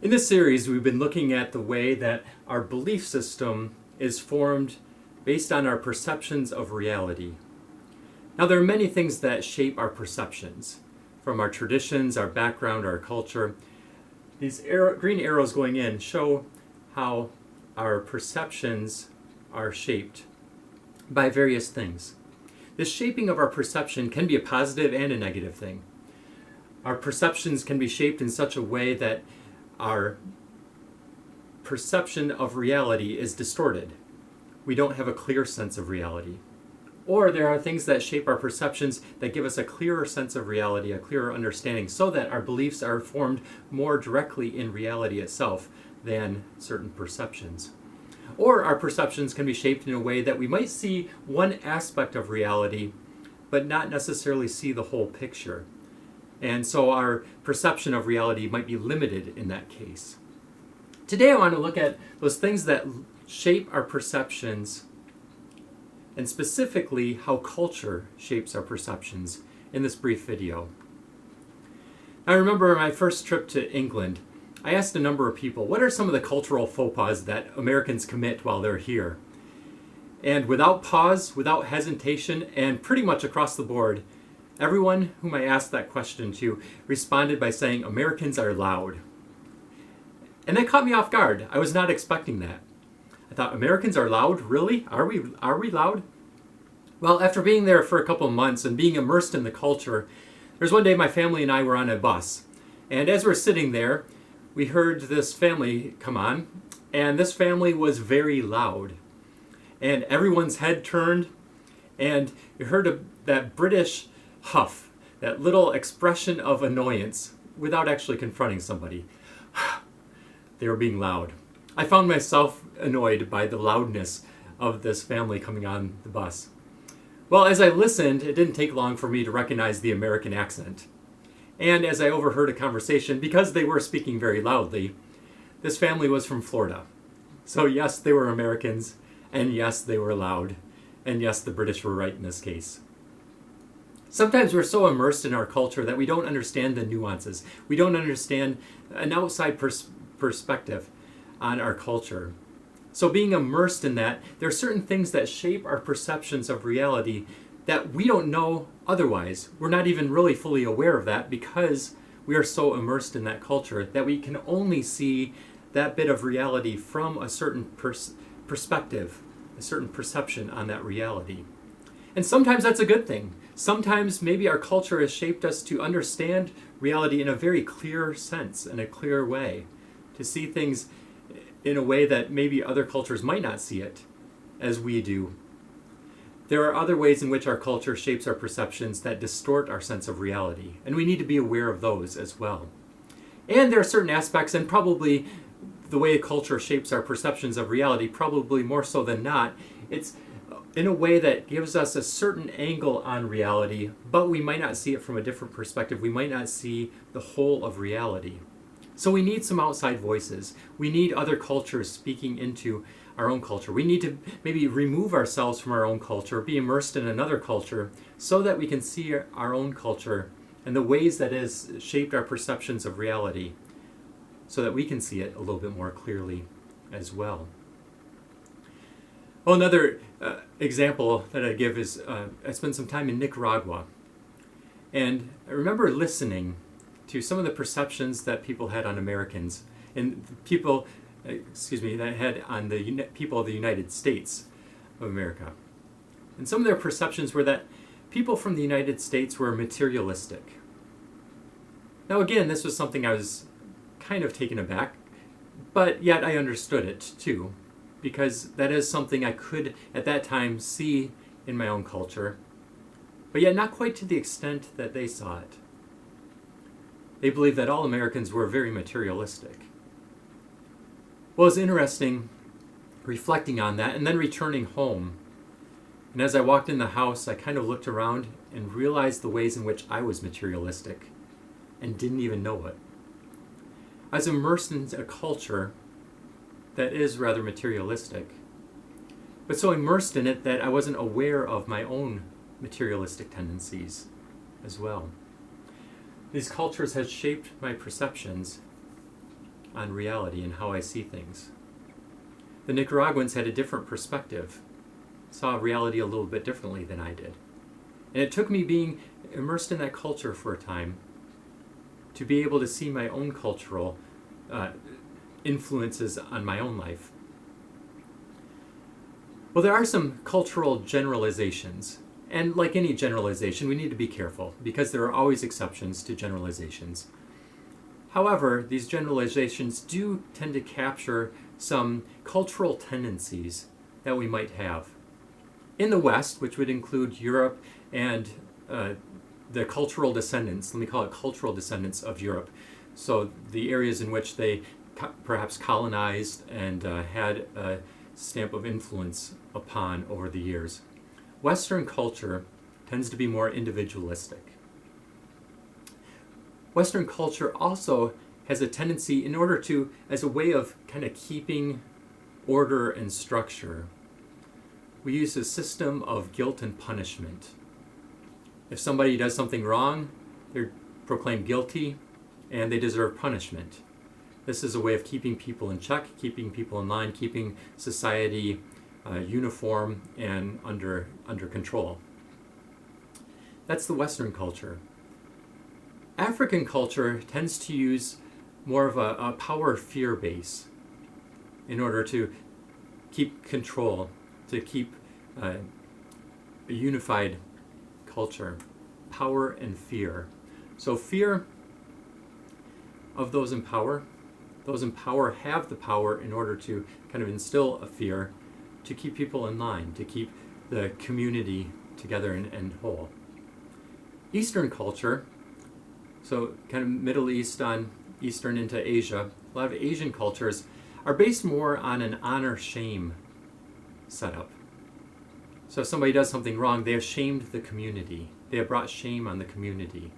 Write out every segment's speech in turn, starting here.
In this series, we've been looking at the way that our belief system is formed based on our perceptions of reality. Now, there are many things that shape our perceptions, from our traditions, our background, our culture. These green arrows going in show how our perceptions are shaped by various things. This shaping of our perception can be a positive and a negative thing. Our perceptions can be shaped in such a way that our perception of reality is distorted. We don't have a clear sense of reality. Or there are things that shape our perceptions that give us a clearer sense of reality, a clearer understanding, so that our beliefs are formed more directly in reality itself than certain perceptions. Or our perceptions can be shaped in a way that we might see one aspect of reality, but not necessarily see the whole picture. And so our perception of reality might be limited in that case. Today I want to look at those things that shape our perceptions, and specifically how culture shapes our perceptions in this brief video. I remember my first trip to England, I asked a number of people, what are some of the cultural faux pas that Americans commit while they're here? And without pause, without hesitation, and pretty much across the board, everyone whom I asked that question to responded by saying, Americans are loud. And that caught me off guard. I was not expecting that. I thought, Americans are loud? Really? Are we loud? Well, after being there for a couple of months and being immersed in the culture, there's one day my family and I were on a bus. And as we're sitting there, we heard this family come on, and this family was very loud. And everyone's head turned, and you heard that British huff, that little expression of annoyance without actually confronting somebody. They were being loud. I found myself annoyed by the loudness of this family coming on the bus. Well, as I listened, it didn't take long for me to recognize the American accent. And as I overheard a conversation, because they were speaking very loudly, this family was from Florida. So yes, they were Americans, and yes, they were loud, and yes, the British were right in this case. Sometimes we're so immersed in our culture that we don't understand the nuances. We don't understand an outside perspective on our culture. So being immersed in that, there are certain things that shape our perceptions of reality that we don't know otherwise. We're not even really fully aware of that because we are so immersed in that culture that we can only see that bit of reality from a certain perspective, a certain perception on that reality. And sometimes that's a good thing. Sometimes maybe our culture has shaped us to understand reality in a very clear sense, in a clear way, to see things in a way that maybe other cultures might not see it as we do. There are other ways in which our culture shapes our perceptions that distort our sense of reality, and we need to be aware of those as well. And there are certain aspects, and probably the way culture shapes our perceptions of reality, probably more so than not, it's in a way that gives us a certain angle on reality, but we might not see it from a different perspective. We might not see the whole of reality. So we need some outside voices. We need other cultures speaking into our own culture. We need to maybe remove ourselves from our own culture, be immersed in another culture, so that we can see our own culture and the ways that it has shaped our perceptions of reality, so that we can see it a little bit more clearly as well. Well, another example that I give is I spent some time in Nicaragua, and I remember listening to some of the perceptions that people had on Americans and that had on the people of the United States of America. And some of their perceptions were that people from the United States were materialistic. Now again, this was something I was kind of taken aback, but yet I understood it too, because that is something I could at that time see in my own culture, but yet not quite to the extent that they saw it. They believed that all Americans were very materialistic. Well, it was interesting reflecting on that and then returning home. And as I walked in the house, I kind of looked around and realized the ways in which I was materialistic and didn't even know it. I was immersed in a culture that is rather materialistic, but so immersed in it that I wasn't aware of my own materialistic tendencies as well. These cultures had shaped my perceptions on reality and how I see things. The Nicaraguans had a different perspective, saw reality a little bit differently than I did. And it took me being immersed in that culture for a time to be able to see my own cultural influences on my own life. Well, there are some cultural generalizations. And like any generalization, we need to be careful because there are always exceptions to generalizations. However, these generalizations do tend to capture some cultural tendencies that we might have. In the West, which would include Europe and the cultural descendants, let me call it cultural descendants of Europe, so the areas in which they perhaps colonized and had a stamp of influence upon over the years. Western culture tends to be more individualistic. Western culture also has a tendency, in order to, as a way of kind of keeping order and structure, we use a system of guilt and punishment. If somebody does something wrong, they're proclaimed guilty and they deserve punishment. This is a way of keeping people in check, keeping people in line, keeping society uniform and under control. That's the Western culture. African culture tends to use more of a power-fear base in order to keep control, to keep a unified culture. Power and fear. So fear of those in power. Those in power have the power in order to kind of instill a fear to keep people in line, to keep the community together and whole. Eastern culture, so kind of Middle East on Eastern into Asia, a lot of Asian cultures are based more on an honor-shame setup. So if somebody does something wrong, they have shamed the community. They have brought shame on the community.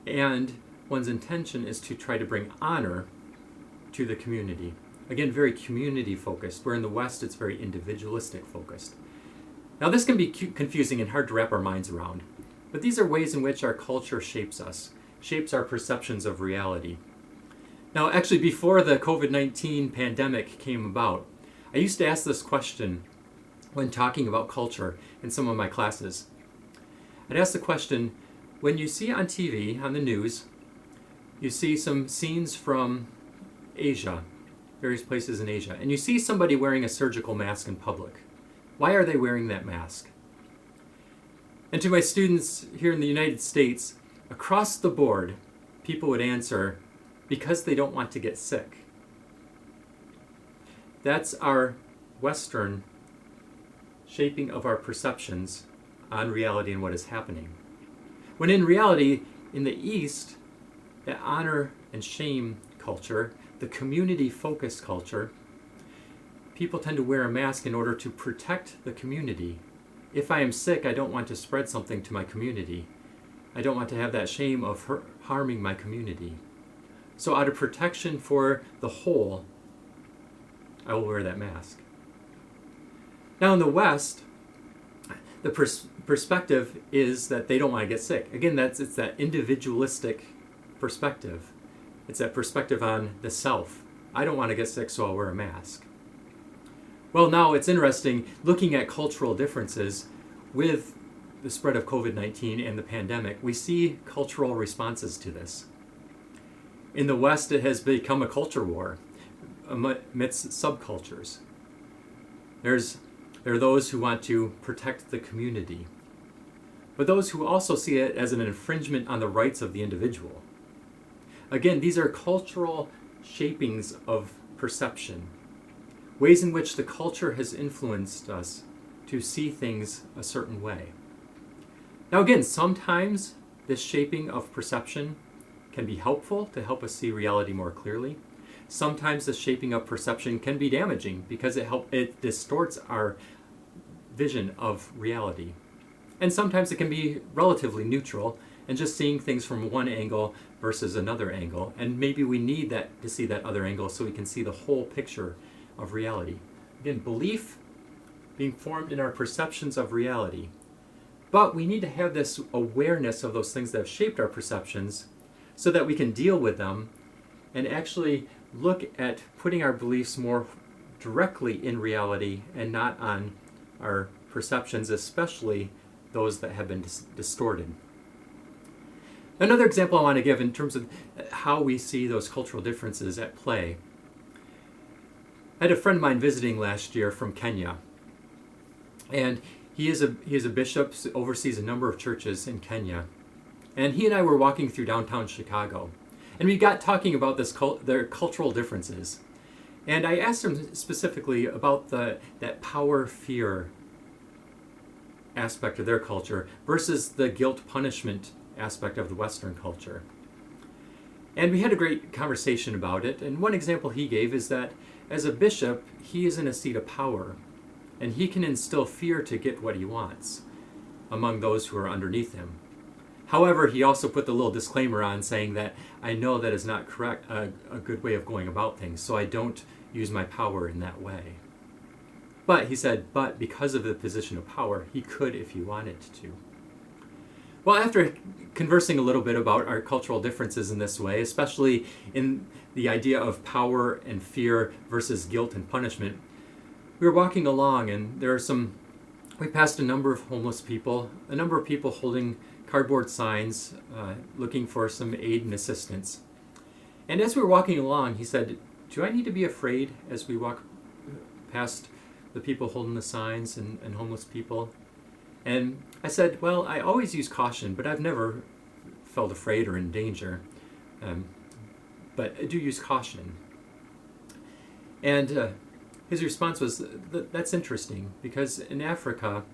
And one's intention is to try to bring honor to the community. Again, very community-focused, where in the West it's very individualistic-focused. Now this can be confusing and hard to wrap our minds around, but these are ways in which our culture shapes us, shapes our perceptions of reality. Now actually, before the COVID-19 pandemic came about, I used to ask this question when talking about culture in some of my classes. I'd ask the question, when you see on TV, on the news, you see some scenes from Asia, various places in Asia, and you see somebody wearing a surgical mask in public. Why are they wearing that mask? And to my students here in the United States, across the board, people would answer, because they don't want to get sick. That's our Western shaping of our perceptions on reality and what is happening. When in reality, in the East, that honor and shame culture, the community-focused culture, people tend to wear a mask in order to protect the community. If I am sick, I don't want to spread something to my community. I don't want to have that shame of harming my community. So out of protection for the whole, I will wear that mask. Now in the West, the perspective is that they don't want to get sick. Again, it's that individualistic perspective. It's that perspective on the self. I don't want to get sick, so I'll wear a mask. Well, now it's interesting looking at cultural differences with the spread of COVID-19 and the pandemic. We see cultural responses to this. In the West, it has become a culture war amidst subcultures. There are those who want to protect the community, but those who also see it as an infringement on the rights of the individual. Again, these are cultural shapings of perception, ways in which the culture has influenced us to see things a certain way. Now again, sometimes this shaping of perception can be helpful to help us see reality more clearly. Sometimes the shaping of perception can be damaging because it distorts our vision of reality. And sometimes it can be relatively neutral and just seeing things from one angle versus another angle. And maybe we need that to see that other angle so we can see the whole picture of reality. Again, belief being formed in our perceptions of reality. But we need to have this awareness of those things that have shaped our perceptions so that we can deal with them and actually look at putting our beliefs more directly in reality and not on our perceptions, especially those that have been distorted. Another example I want to give in terms of how we see those cultural differences at play. I had a friend of mine visiting last year from Kenya, and he is a bishop, oversees a number of churches in Kenya, and he and I were walking through downtown Chicago, and we got talking about their cultural differences, and I asked him specifically about that power-fear aspect of their culture versus the guilt-punishment aspect of the Western culture. And we had a great conversation about it, and one example he gave is that as a bishop, he is in a seat of power, and he can instill fear to get what he wants among those who are underneath him. However, he also put the little disclaimer on saying that I know that is not correct, a good way of going about things, so I don't use my power in that way. But he said, but because of the position of power, he could if he wanted to. Well, after conversing a little bit about our cultural differences in this way, especially in the idea of power and fear versus guilt and punishment, we were walking along, and we passed a number of homeless people, a number of people holding cardboard signs, looking for some aid and assistance. And as we were walking along, he said, do I need to be afraid as we walk past the people holding the signs and homeless people? And I said, well, I always use caution, but I've never felt afraid or in danger. But I do use caution. And his response was, that's interesting, because in Africa,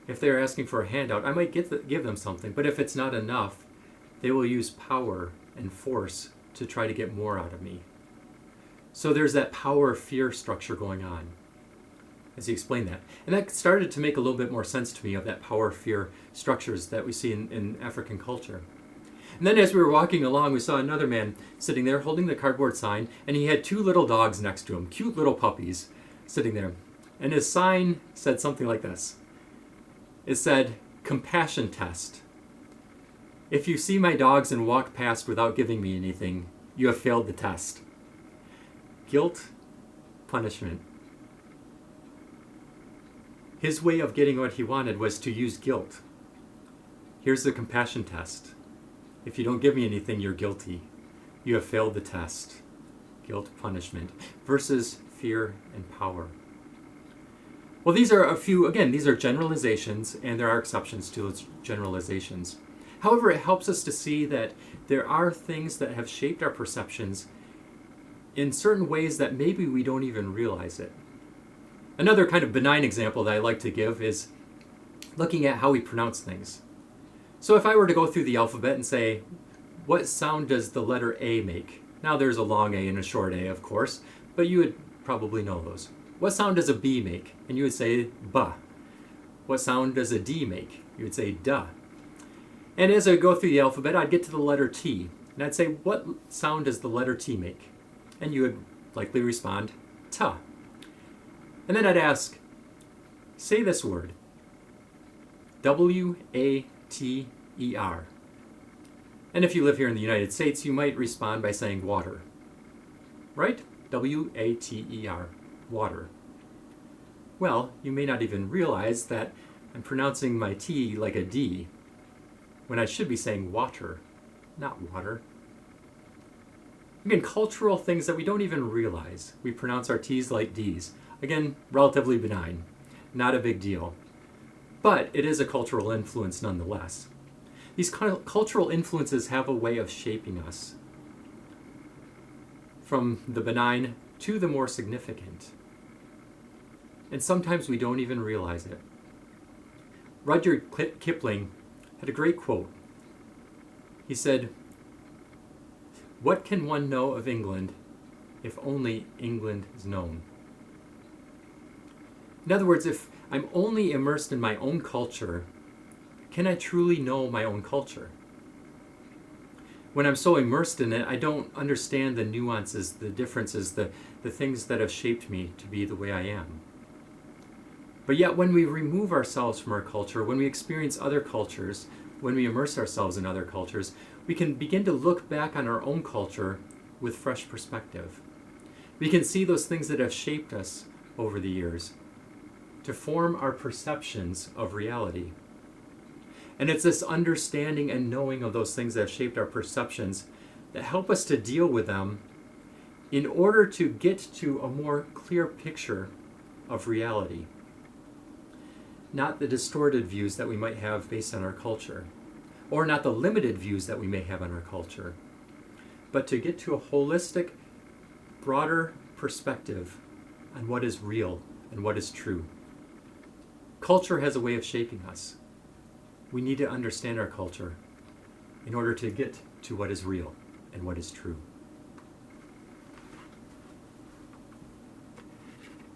if they're asking for a handout, I might give them something, but if it's not enough, they will use power and force to try to get more out of me. So there's that power-fear structure going on, as he explained that. And that started to make a little bit more sense to me of that power-fear structures that we see in African culture. And then as we were walking along, we saw another man sitting there holding the cardboard sign, and he had two little dogs next to him, cute little puppies sitting there. And his sign said something like this. It said, compassion test. If you see my dogs and walk past without giving me anything, you have failed the test. Guilt, punishment. His way of getting what he wanted was to use guilt. Here's the compassion test. If you don't give me anything, you're guilty. You have failed the test. Guilt, punishment, versus fear and power. Well, these are these are generalizations, and there are exceptions to those generalizations. However, it helps us to see that there are things that have shaped our perceptions in certain ways that maybe we don't even realize it. Another kind of benign example that I like to give is looking at how we pronounce things. So if I were to go through the alphabet and say, what sound does the letter A make? Now there's a long A and a short A, of course, but you would probably know those. What sound does a B make? And you would say, ba. What sound does a D make? You would say, da. And as I go through the alphabet, I'd get to the letter T, and I'd say, what sound does the letter T make? And you would likely respond, ta. And then I'd ask, say this word, W-A-T-E-R. And if you live here in the United States, you might respond by saying water. Right? W-A-T-E-R, water. Well, you may not even realize that I'm pronouncing my T like a D, when I should be saying water, not water. Again, cultural things that we don't even realize. We pronounce our T's like D's. Again, relatively benign, not a big deal. But it is a cultural influence nonetheless. These cultural influences have a way of shaping us from the benign to the more significant. And sometimes we don't even realize it. Rudyard Kipling had a great quote. He said, "What can one know of England if only England is known?" In other words, if I'm only immersed in my own culture, can I truly know my own culture? When I'm so immersed in it, I don't understand the nuances, the differences, the things that have shaped me to be the way I am. But yet when we remove ourselves from our culture, when we experience other cultures, when we immerse ourselves in other cultures, we can begin to look back on our own culture with fresh perspective. We can see those things that have shaped us over the years to form our perceptions of reality. And it's this understanding and knowing of those things that have shaped our perceptions that help us to deal with them in order to get to a more clear picture of reality. Not the distorted views that we might have based on our culture, or not the limited views that we may have on our culture, but to get to a holistic, broader perspective on what is real and what is true. Culture has a way of shaping us. We need to understand our culture in order to get to what is real and what is true.